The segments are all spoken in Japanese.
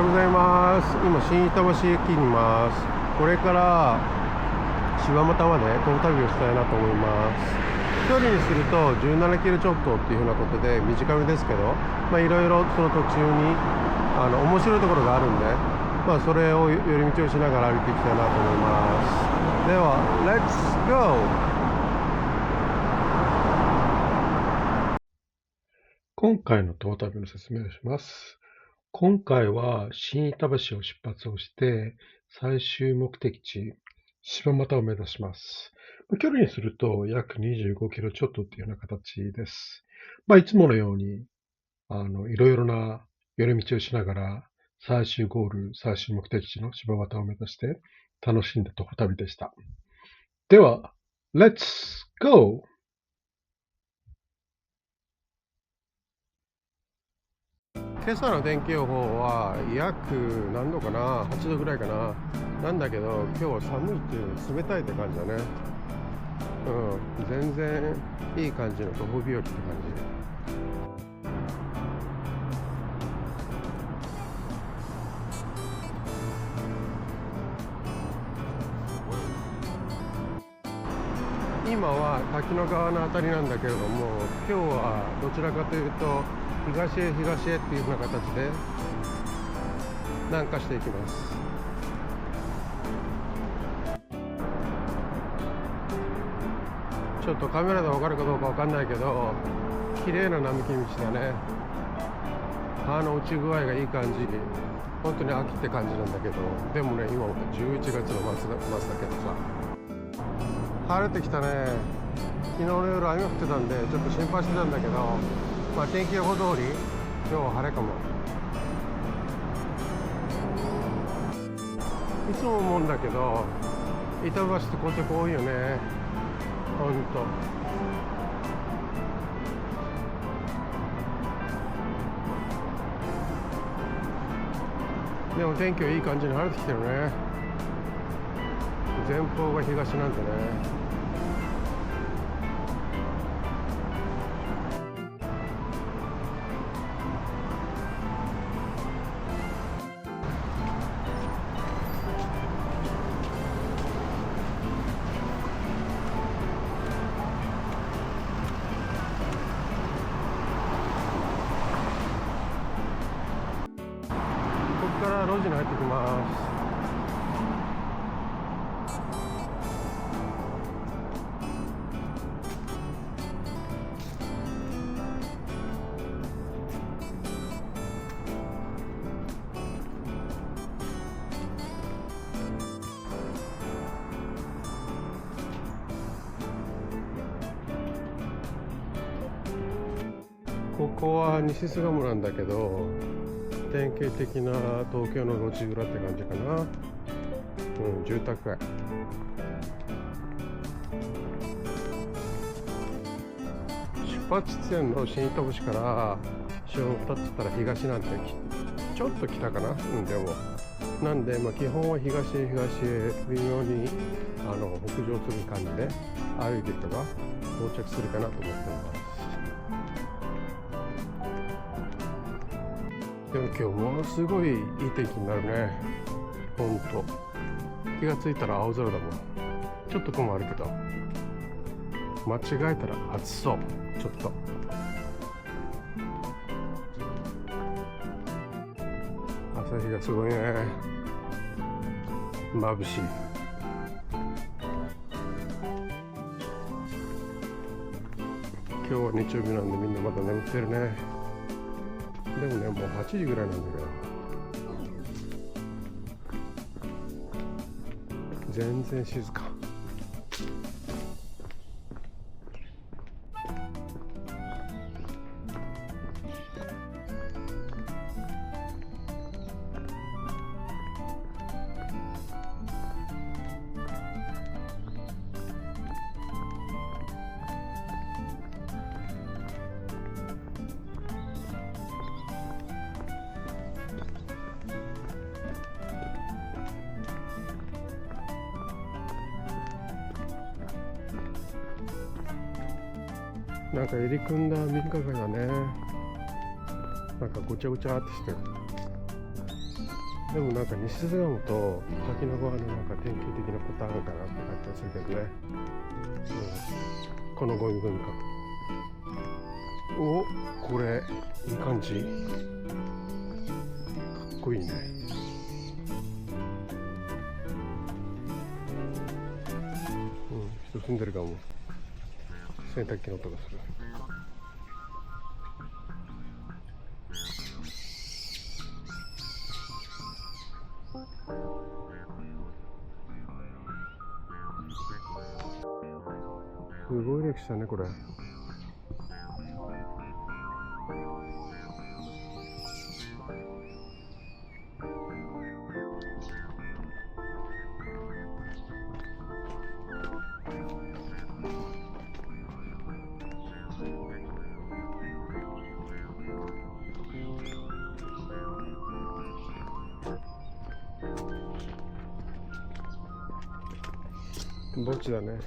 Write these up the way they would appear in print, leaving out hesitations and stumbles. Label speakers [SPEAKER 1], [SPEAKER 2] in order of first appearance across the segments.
[SPEAKER 1] ようございます。今、新板橋駅にいます。これから柴又まで遠旅をしたいなと思います。距離にすると17キロちょっとっていうふうなことで短めですけど、いろいろその途中に面白いところがあるんで、それを寄り道をしながら歩いていきたいなと思います。では、Let's go!今回の遠旅の説明をします。今回は新板橋を出発をして、最終目的地、柴又を目指します。距離にすると約25キロちょっとっていうような形です。いつものように、いろいろな寄り道をしながら、最終ゴール、最終目的地の柴又を目指して楽しんだ徒歩旅でした。では、Let's go!今朝の天気予報は約何度かな、8度ぐらいかな。なんだけど、今日は寒いっていう冷たいって感じだね。全然いい感じの徒歩日和って感じ。今は滝の川のあたりなんだけれども、今日はどちらかというと東へ東へっていう風な形で南下していきます。ちょっとカメラで分かるかどうか分かんないけど、綺麗な並木道だね。葉の落ち具合がいい感じ。本当に秋って感じなんだけど、でもね、今11月の末だけどさ、晴れてきたね。昨日の夜雨降ってたんでちょっと心配してたんだけど、天気予報通り今日は晴れかも。いつも思うんだけど、板橋ってこういうとこ多いよね。ほんとでも天気はいい感じに晴れてきてるね。前方が東なんでね。ここから路地に入ってきます。ここは西巣鴨なんだけど、典型的な東京の路地裏って感じかな。住宅街。出発地点の新板橋から正2つったら東なんてちょっと北かな。でもなんで、基本は東へ東へ微妙に北上する感じで歩いていけば到着するかなと思っています。でも今日ものすごいいい天気になるね。ほんと気がついたら青空だもん。ちょっと雲あるけど、間違えたら暑そう。ちょっと朝日がすごいね。眩しい。今日は日曜日なんでみんなまだ眠ってるね。でもね、もう8時ぐらいなんだけど、全然静か。なんか入り組んだ民家街だね。なんかごちゃごちゃってしてる。でもなんか西巣鴨と滝野川のなんか典型的なパターンかなって感じがするけどね、このゴミゴミか。お、これいい感じ、かっこいいね。人住んでるかも。洗濯機の音がする。すごい歴史だねこれ。墓地だね。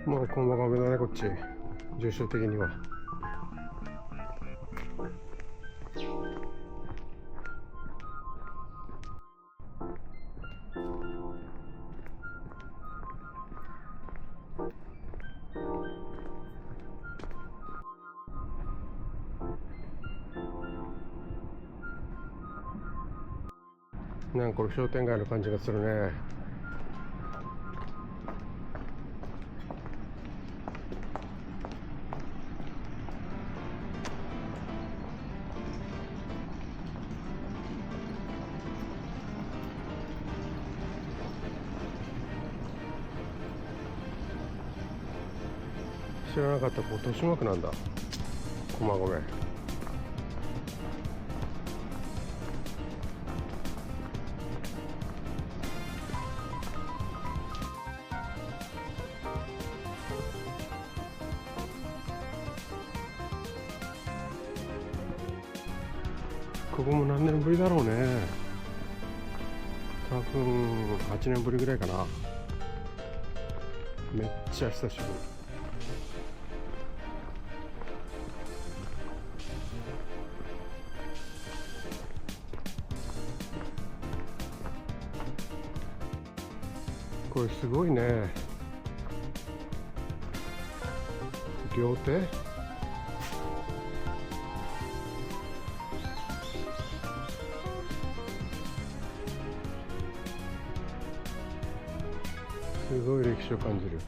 [SPEAKER 1] もう駒込だねこっち、住所的には。なんかこれ商店街の感じがするね。知らなかった、ここ豊島区なんだ、駒込。ここも何年ぶりだろうね。多分8年ぶりぐらいかな。めっちゃ久しぶり。これすごいね。料亭？すごい歴史を感じる。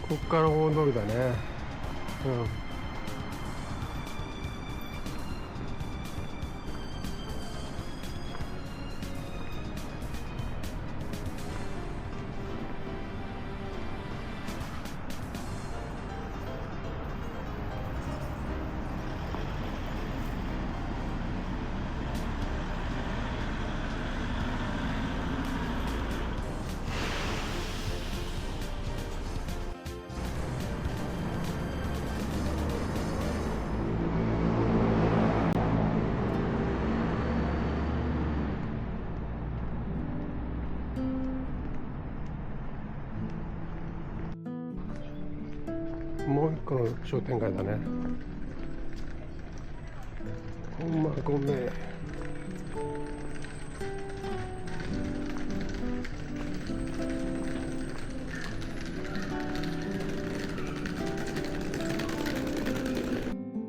[SPEAKER 1] こっから大通りだね。もう一個の商店街だね。駒込。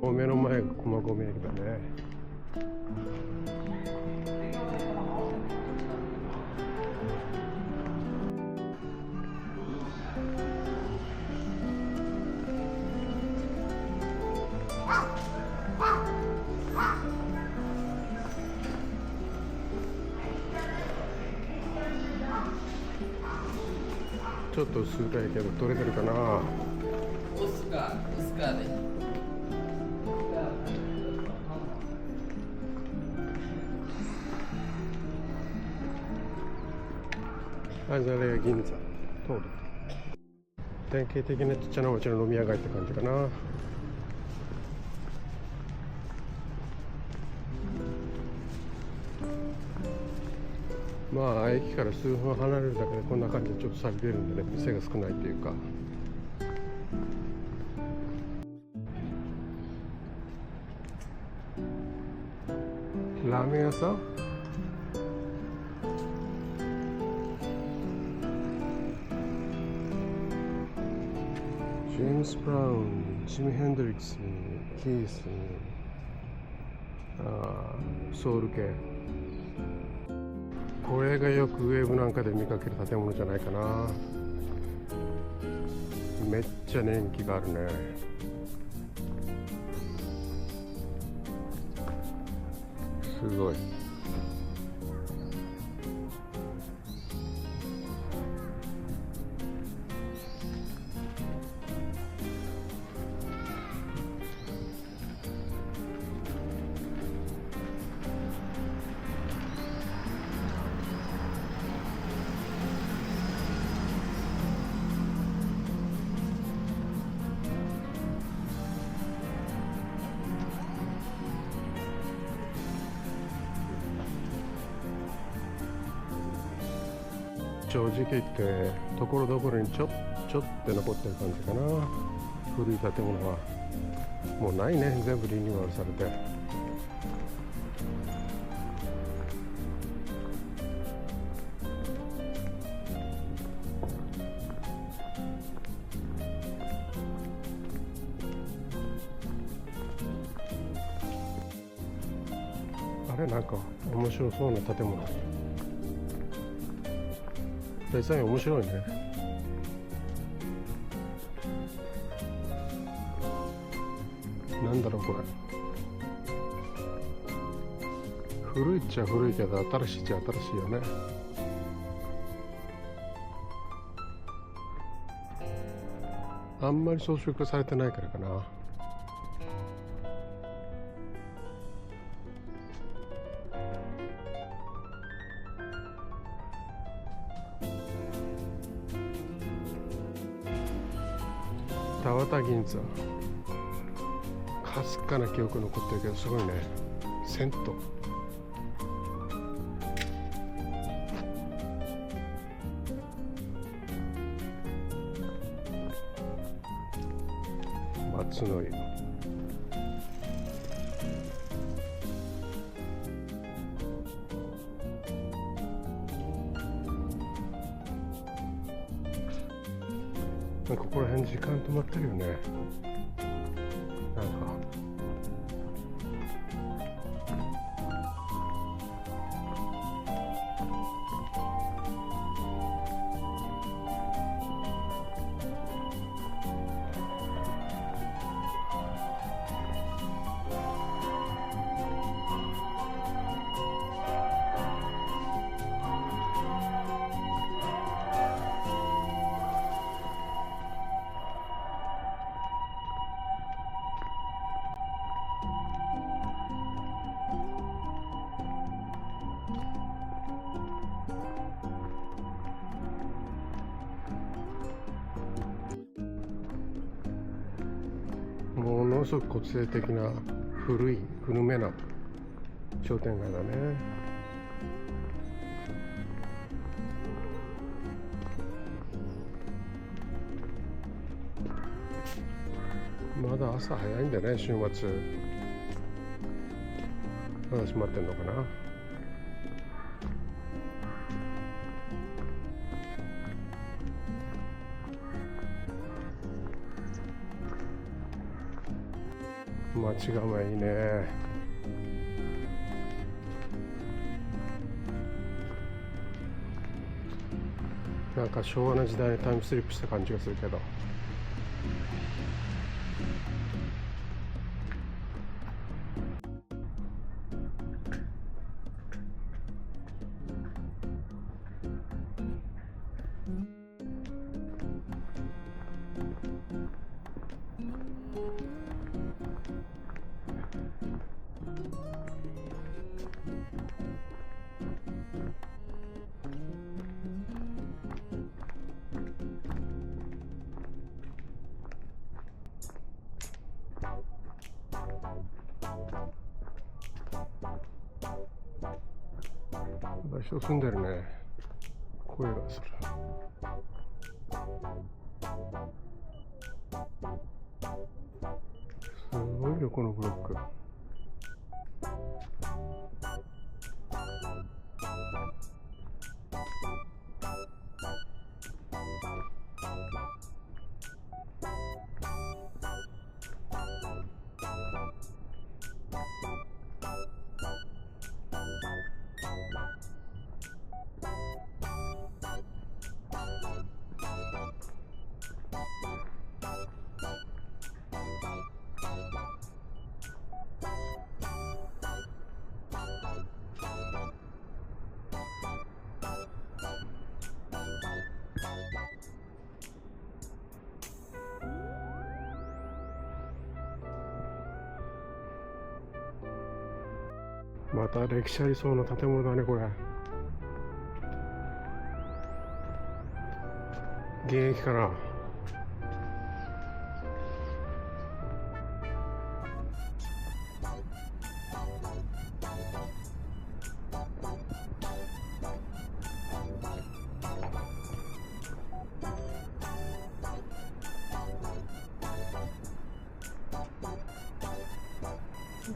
[SPEAKER 1] もう目の前が駒込駅だね。ちょっと薄暗いけど撮れてるかな。アザレア銀座通る。典型的なちっちゃなお家の飲み屋街って感じかな。まあ駅から数分離れるだけでこんな感じでちょっと寂れるんでね、店が少ないっていうか。ラーメン屋さん、ジェームス・ブラウン、ジミ・ヘンドリックス、キース、ソウル系。これがよくウェブなんかで見かける建物じゃないかな。めっちゃ年季があるね。すごい。正直言ってところどころにちょって残ってる感じかな。古い建物はもうないね。全部リニューアルされて。あれなんか面白そうな建物。デザイン面白いね。なんだろうこれ。古いっちゃ古いけど新しいっちゃ新しいよね。あんまり装飾されてないからかな。田端銀座、かすかな記憶残ってるけどすごいね。銭湯、松の湯、なんかここら辺時間止まってるよね。なんかものすごく個性的な古めな商店街だね。まだ朝早いんだね。週末まだ閉まってんのかな。街がいいね。なんか昭和の時代にタイムスリップした感じがするけど。人住んでるね。声がする。すごいよこのブロック。また歴史ありそうな建物だねこれ。現役かな。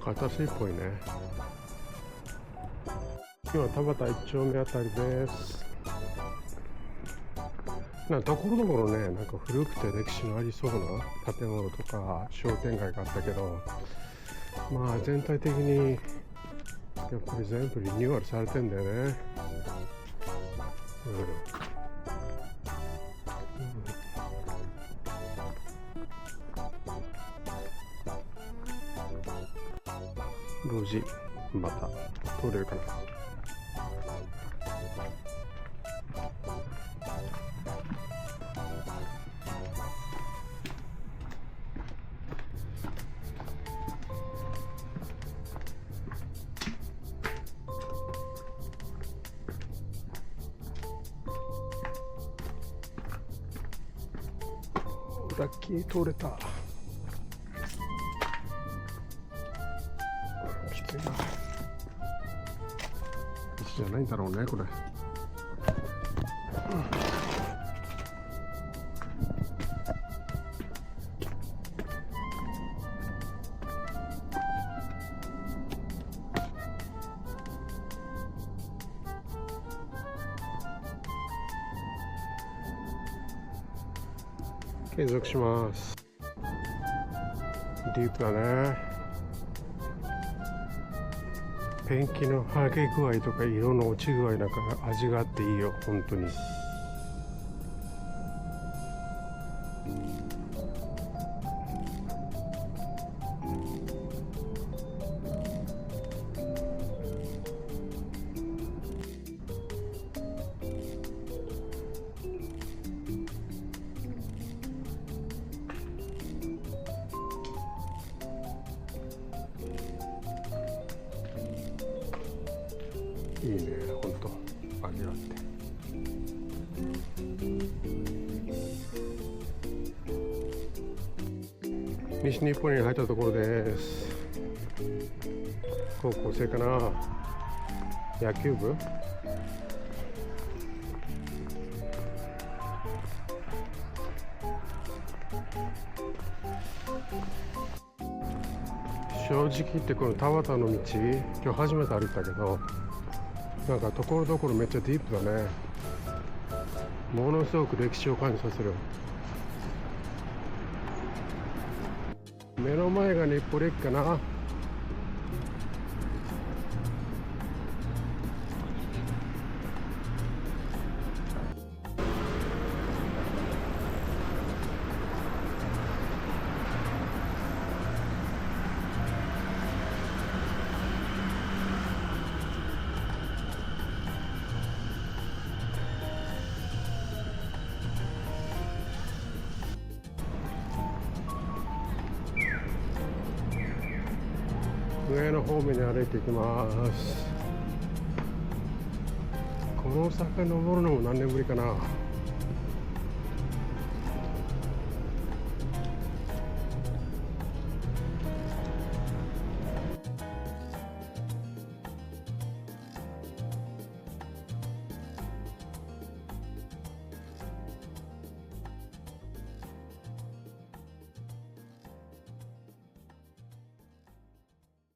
[SPEAKER 1] 形っぽいね。今田端1丁目あたりです。ところどころね、なんか古くて歴史のありそうな建物とか商店街があったけど、まあ全体的にやっぱり全部リニューアルされてんだよね。路地また通れるかな。ラッキー通れた。きついな。石じゃないんだろうねこれ。継続します。ディープだね。ペンキの剥げ具合とか色の落ち具合なんか味があっていいよ本当に。いいね、ほんと味があって。西日本に入ったところです。高校生かな、野球部。正直言ってこの田端の道、今日初めて歩いたけど、なんかところどころめっちゃディープだね。ものすごく歴史を感じさせる。目の前が日暮里駅かな。上野方面に歩いていきます。この坂登るのも何年ぶりかな。